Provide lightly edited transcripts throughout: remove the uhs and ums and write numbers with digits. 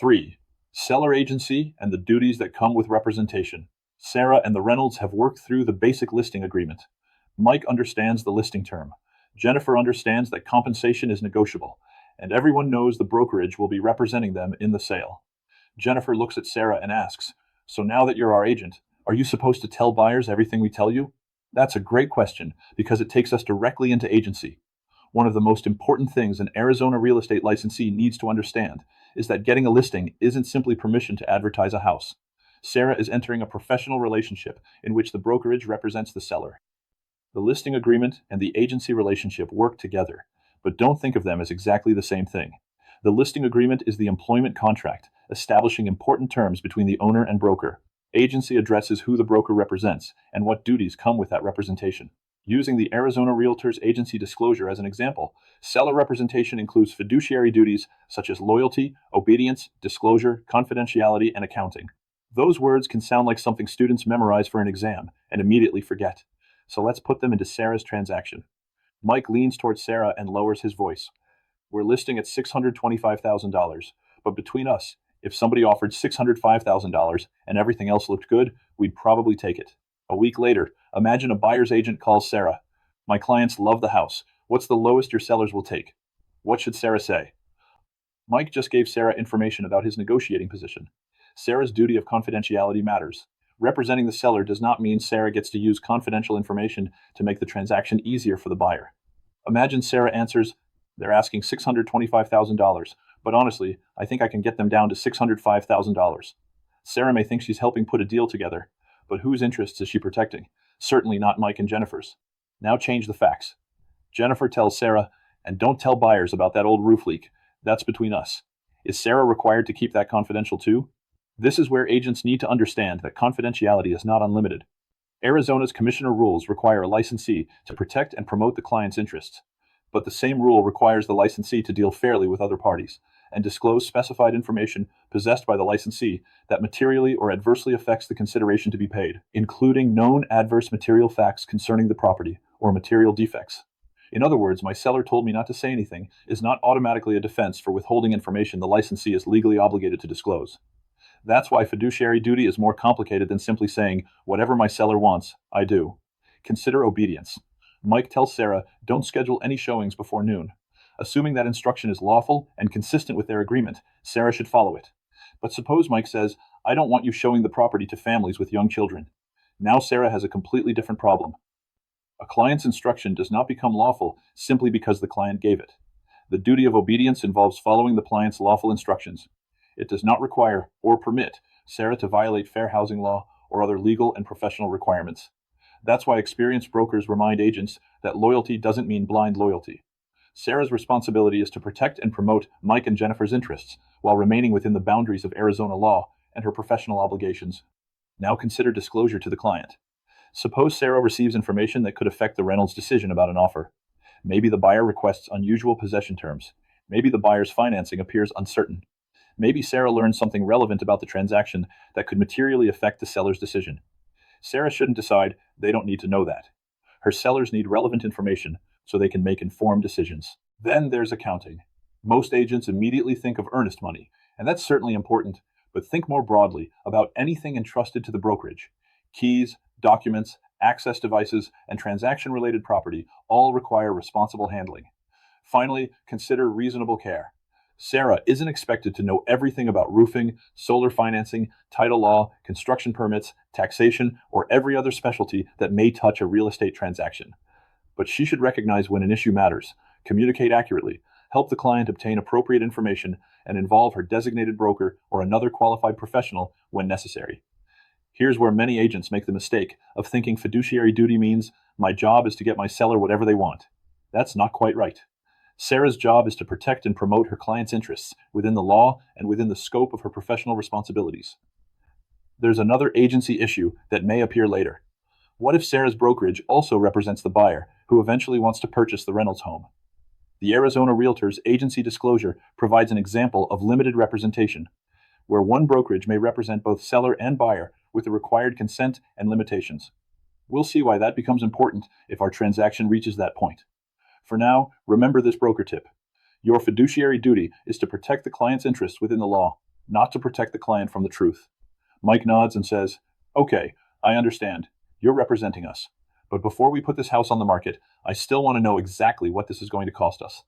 3. Seller agency and the duties that come with representation. Sarah and the Reynolds have worked through the basic listing agreement. Mike understands the listing term. Jennifer understands that compensation is negotiable, and everyone knows the brokerage will be representing them in the sale. Jennifer looks at Sarah and asks, "So now that you're our agent, are you supposed to tell buyers everything we tell you?" That's a great question because it takes us directly into agency. One of the most important things an Arizona real estate licensee needs to understand is that getting a listing isn't simply permission to advertise a house. Sarah is entering a professional relationship in which the brokerage represents the seller. The listing agreement and the agency relationship work together, but don't think of them as exactly the same thing. The listing agreement is the employment contract, establishing important terms between the owner and broker. Agency addresses who the broker represents and what duties come with that representation. Using the Arizona Realtors Agency disclosure as an example, seller representation includes fiduciary duties such as loyalty, obedience, disclosure, confidentiality, and accounting. Those words can sound like something students memorize for an exam and immediately forget. So let's put them into Sarah's transaction. Mike leans towards Sarah and lowers his voice. "We're listing at $625,000, but between us, if somebody offered $605,000 and everything else looked good, we'd probably take it." A week later, imagine a buyer's agent calls Sarah. "My clients love the house. What's the lowest your sellers will take?" What should Sarah say? Mike just gave Sarah information about his negotiating position. Sarah's duty of confidentiality matters. Representing the seller does not mean Sarah gets to use confidential information to make the transaction easier for the buyer. Imagine Sarah answers, "They're asking $625,000, but honestly, I think I can get them down to $605,000. Sarah may think she's helping put a deal together, but whose interests is she protecting? Certainly not Mike and Jennifer's. Now change the facts. Jennifer tells Sarah, "And don't tell buyers about that old roof leak. That's between us." Is Sarah required to keep that confidential too? This is where agents need to understand that confidentiality is not unlimited. Arizona's commissioner rules require a licensee to protect and promote the client's interests. But the same rule requires the licensee to deal fairly with other parties and disclose specified information possessed by the licensee that materially or adversely affects the consideration to be paid, including known adverse material facts concerning the property or material defects. In other words, "My seller told me not to say anything" is not automatically a defense for withholding information the licensee is legally obligated to disclose. That's why fiduciary duty is more complicated than simply saying, "Whatever my seller wants, I do." Consider obedience. Mike tells Sarah, "Don't schedule any showings before noon." Assuming that instruction is lawful and consistent with their agreement, Sarah should follow it. But suppose Mike says, "I don't want you showing the property to families with young children." Now Sarah has a completely different problem. A client's instruction does not become lawful simply because the client gave it. The duty of obedience involves following the client's lawful instructions. It does not require or permit Sarah to violate fair housing law or other legal and professional requirements. That's why experienced brokers remind agents that loyalty doesn't mean blind loyalty. Sarah's responsibility is to protect and promote Mike and Jennifer's interests while remaining within the boundaries of Arizona law and her professional obligations. Now consider disclosure to the client. Suppose Sarah receives information that could affect the Reynolds' decision about an offer. Maybe the buyer requests unusual possession terms. Maybe the buyer's financing appears uncertain. Maybe Sarah learns something relevant about the transaction that could materially affect the seller's decision. Sarah shouldn't decide they don't need to know that. Her sellers need relevant information so they can make informed decisions. Then there's accounting. Most agents immediately think of earnest money, and that's certainly important, but think more broadly about anything entrusted to the brokerage. Keys, documents, access devices, and transaction-related property all require responsible handling. Finally, consider reasonable care. Sarah isn't expected to know everything about roofing, solar financing, title law, construction permits, taxation, or every other specialty that may touch a real estate transaction. But she should recognize when an issue matters, communicate accurately, help the client obtain appropriate information, and involve her designated broker or another qualified professional when necessary. Here's where many agents make the mistake of thinking fiduciary duty means my job is to get my seller whatever they want. That's not quite right. Sarah's job is to protect and promote her client's interests within the law and within the scope of her professional responsibilities. There's another agency issue that may appear later. What if Sarah's brokerage also represents the buyer who eventually wants to purchase the Reynolds home? The Arizona Realtors Agency disclosure provides an example of limited representation, where one brokerage may represent both seller and buyer with the required consent and limitations. We'll see why that becomes important if our transaction reaches that point. For now, remember this broker tip. Your fiduciary duty is to protect the client's interests within the law. not to protect the client from the truth. Mike nods and says, "Okay, I understand. You're representing us. But before we put this house on the market, I still want to know exactly what this is going to cost us."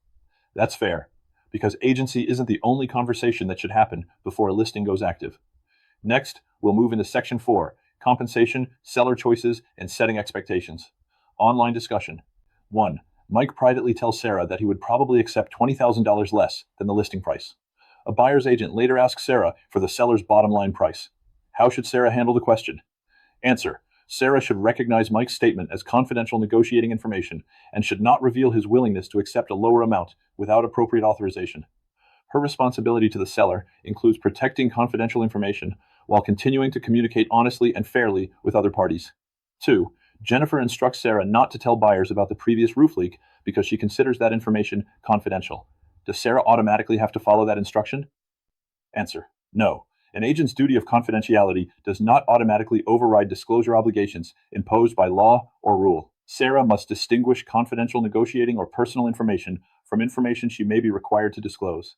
That's fair, because agency isn't the only conversation that should happen before a listing goes active. Next, we'll move into Section 4, compensation, seller choices, and setting expectations. Online discussion. 1. Mike privately tells Sarah that he would probably accept $20,000 less than the listing price. A buyer's agent later asks Sarah for the seller's bottom line price. How should Sarah handle the question? Answer. Sarah should recognize Mike's statement as confidential negotiating information and should not reveal his willingness to accept a lower amount without appropriate authorization. Her responsibility to the seller includes protecting confidential information while continuing to communicate honestly and fairly with other parties. 2. Jennifer instructs Sarah not to tell buyers about the previous roof leak because she considers that information confidential. Does Sarah automatically have to follow that instruction? Answer. No. An agent's duty of confidentiality does not automatically override disclosure obligations imposed by law or rule. Sarah must distinguish confidential negotiating or personal information from information she may be required to disclose.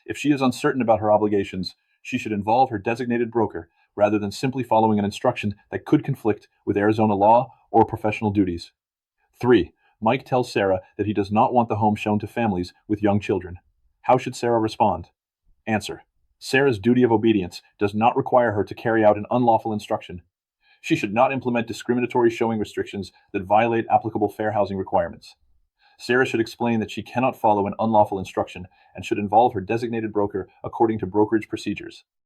If she is uncertain about her obligations, she should involve her designated broker rather than simply following an instruction that could conflict with Arizona law or professional duties. 3. Mike tells Sarah that he does not want the home shown to families with young children. How should Sarah respond? Answer. Sarah's duty of obedience does not require her to carry out an unlawful instruction. She should not implement discriminatory showing restrictions that violate applicable fair housing requirements. Sarah should explain that she cannot follow an unlawful instruction and should involve her designated broker according to brokerage procedures.